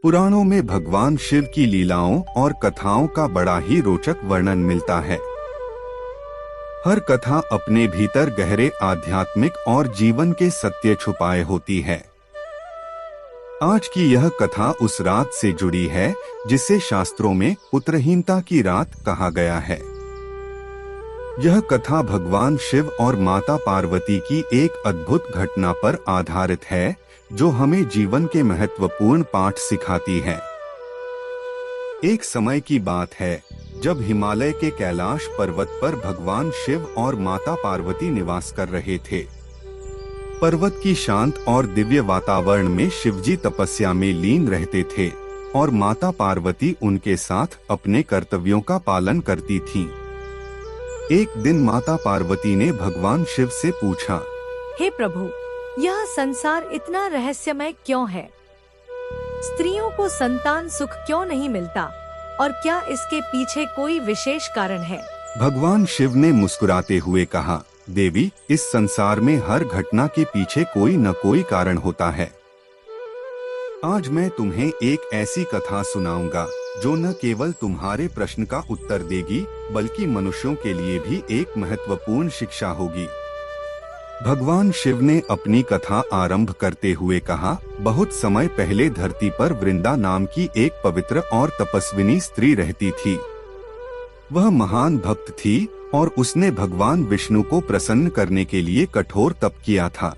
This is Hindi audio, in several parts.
पुराणों में भगवान शिव की लीलाओं और कथाओं का बड़ा ही रोचक वर्णन मिलता है। हर कथा अपने भीतर गहरे आध्यात्मिक और जीवन के सत्य छुपाए होती है। आज की यह कथा उस रात से जुड़ी है जिसे शास्त्रों में पुत्रहीनता की रात कहा गया है। यह कथा भगवान शिव और माता पार्वती की एक अद्भुत घटना पर आधारित है जो हमें जीवन के महत्वपूर्ण पाठ सिखाती है। एक समय की बात है जब हिमालय के कैलाश पर्वत पर भगवान शिव और माता पार्वती निवास कर रहे थे। पर्वत की शांत और दिव्य वातावरण में शिवजी तपस्या में लीन रहते थे और माता पार्वती उनके साथ अपने कर्तव्यों का पालन करती थीं। एक दिन माता पार्वती ने भगवान शिव से पूछा, हे प्रभु, यह संसार इतना रहस्यमय क्यों है? स्त्रियों को संतान सुख क्यों नहीं मिलता और क्या इसके पीछे कोई विशेष कारण है? भगवान शिव ने मुस्कुराते हुए कहा, देवी, इस संसार में हर घटना के पीछे कोई न कोई कारण होता है। आज मैं तुम्हें एक ऐसी कथा सुनाऊंगा जो न केवल तुम्हारे प्रश्न का उत्तर देगी बल्कि मनुष्यों के लिए भी एक महत्वपूर्ण शिक्षा होगी। भगवान शिव ने अपनी कथा आरंभ करते हुए कहा, बहुत समय पहले धरती पर वृंदा नाम की एक पवित्र और तपस्विनी स्त्री रहती थी। वह महान भक्त थी और उसने भगवान विष्णु को प्रसन्न करने के लिए कठोर तप किया था।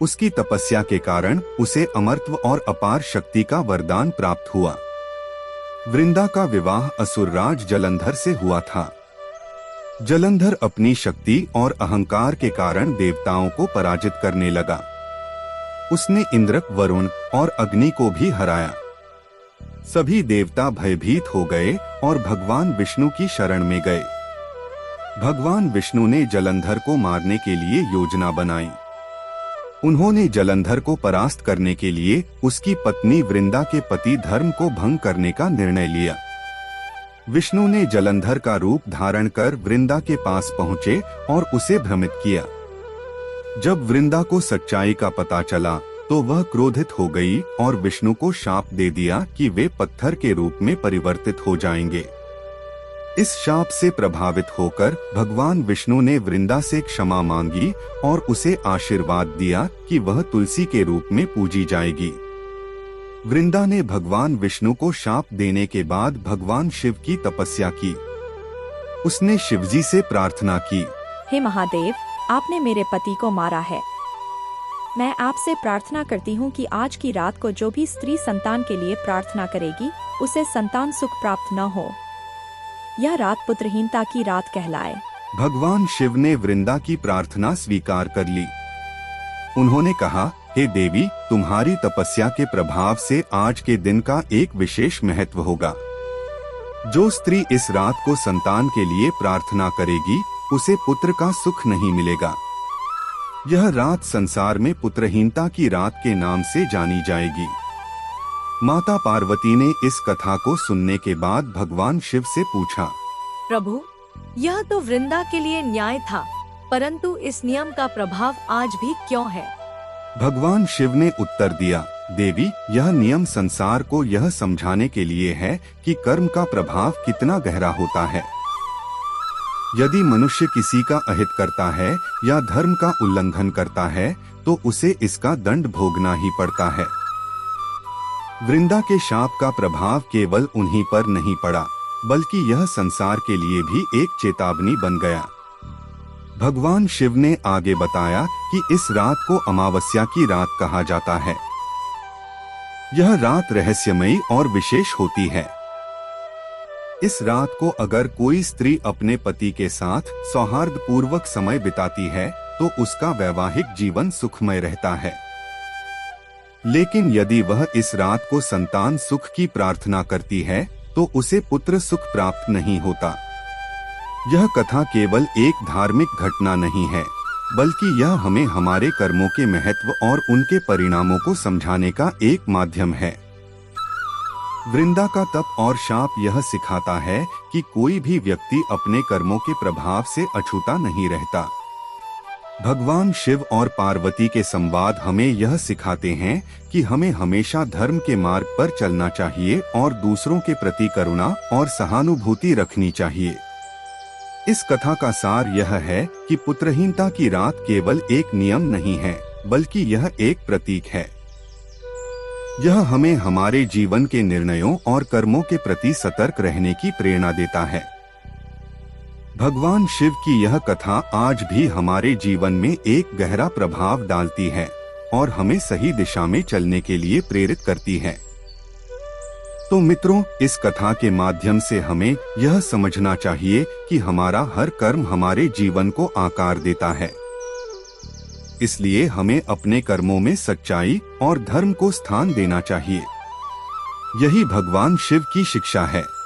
उसकी तपस्या के कारण उसे अमरत्व और अपार शक्ति का वरदान प्राप्त हुआ। वृंदा का विवाह असुरराज जलंधर से हुआ था। जलंधर अपनी शक्ति और अहंकार के कारण देवताओं को पराजित करने लगा। उसने इंद्र, वरुण और अग्नि को भी हराया। सभी देवता भयभीत हो गए और भगवान विष्णु की शरण में गए। भगवान विष्णु ने जलंधर को मारने के लिए योजना बनाई। उन्होंने जलंधर को परास्त करने के लिए उसकी पत्नी वृंदा के पति धर्म को भंग करने का निर्णय लिया। विष्णु ने जलंधर का रूप धारण कर वृंदा के पास पहुंचे और उसे भ्रमित किया। जब वृंदा को सच्चाई का पता चला तो वह क्रोधित हो गई और विष्णु को शाप दे दिया कि वे पत्थर के रूप में परिवर्तित हो जाएंगे। इस शाप से प्रभावित होकर भगवान विष्णु ने वृंदा से क्षमा मांगी और उसे आशीर्वाद दिया कि वह तुलसी के रूप में पूजी जाएगी। वृंदा ने भगवान विष्णु को शाप देने के बाद भगवान शिव की तपस्या की। उसने शिवजी से प्रार्थना की, हे महादेव, आपने मेरे पति को मारा है। मैं आपसे प्रार्थना करती हूँ कि आज की रात को जो भी स्त्री संतान के लिए प्रार्थना करेगी उसे संतान सुख प्राप्त न हो। यह रात पुत्रहीनता की रात कहलाए। भगवान शिव ने वृंदा की प्रार्थना स्वीकार कर ली। उन्होंने कहा, हे देवी, तुम्हारी तपस्या के प्रभाव से आज के दिन का एक विशेष महत्व होगा। जो स्त्री इस रात को संतान के लिए प्रार्थना करेगी उसे पुत्र का सुख नहीं मिलेगा। यह रात संसार में पुत्रहीनता की रात के नाम से जानी जाएगी। माता पार्वती ने इस कथा को सुनने के बाद भगवान शिव से पूछा, प्रभु, यह तो वृंदा के लिए न्याय था, परंतु इस नियम का प्रभाव आज भी क्यों है? भगवान शिव ने उत्तर दिया, देवी, यह नियम संसार को यह समझाने के लिए है कि कर्म का प्रभाव कितना गहरा होता है। यदि मनुष्य किसी का अहित करता है या धर्म का उल्लंघन करता है तो उसे इसका दंड भोगना ही पड़ता है। वृंदा के शाप का प्रभाव केवल उन्हीं पर नहीं पड़ा बल्कि यह संसार के लिए भी एक चेतावनी बन गया। भगवान शिव ने आगे बताया कि इस रात को अमावस्या की रात कहा जाता है। यह रात रहस्यमयी और विशेष होती है। इस रात को अगर कोई स्त्री अपने पति के साथ सौहार्दपूर्वक समय बिताती है तो उसका वैवाहिक जीवन सुखमय रहता है। लेकिन यदि वह इस रात को संतान सुख की प्रार्थना करती है तो उसे पुत्र सुख प्राप्त नहीं होता। यह कथा केवल एक धार्मिक घटना नहीं है बल्कि यह हमें हमारे कर्मों के महत्व और उनके परिणामों को समझाने का एक माध्यम है। वृंदा का तप और शाप यह सिखाता है कि कोई भी व्यक्ति अपने कर्मों के प्रभाव से अछूता नहीं रहता। भगवान शिव और पार्वती के संवाद हमें यह सिखाते हैं कि हमें हमेशा धर्म के मार्ग पर चलना चाहिए और दूसरों के प्रति करुणा और सहानुभूति रखनी चाहिए। इस कथा का सार यह है कि पुत्रहीनता की रात केवल एक नियम नहीं है, बल्कि यह एक प्रतीक है। यह हमें हमारे जीवन के निर्णयों और कर्मों के प्रति सतर्क रहने की प्रेरणा देता है। भगवान शिव की यह कथा आज भी हमारे जीवन में एक गहरा प्रभाव डालती है और हमें सही दिशा में चलने के लिए प्रेरित करती है। तो मित्रों, इस कथा के माध्यम से हमें यह समझना चाहिए कि हमारा हर कर्म हमारे जीवन को आकार देता है। इसलिए हमें अपने कर्मों में सच्चाई और धर्म को स्थान देना चाहिए। यही भगवान शिव की शिक्षा है।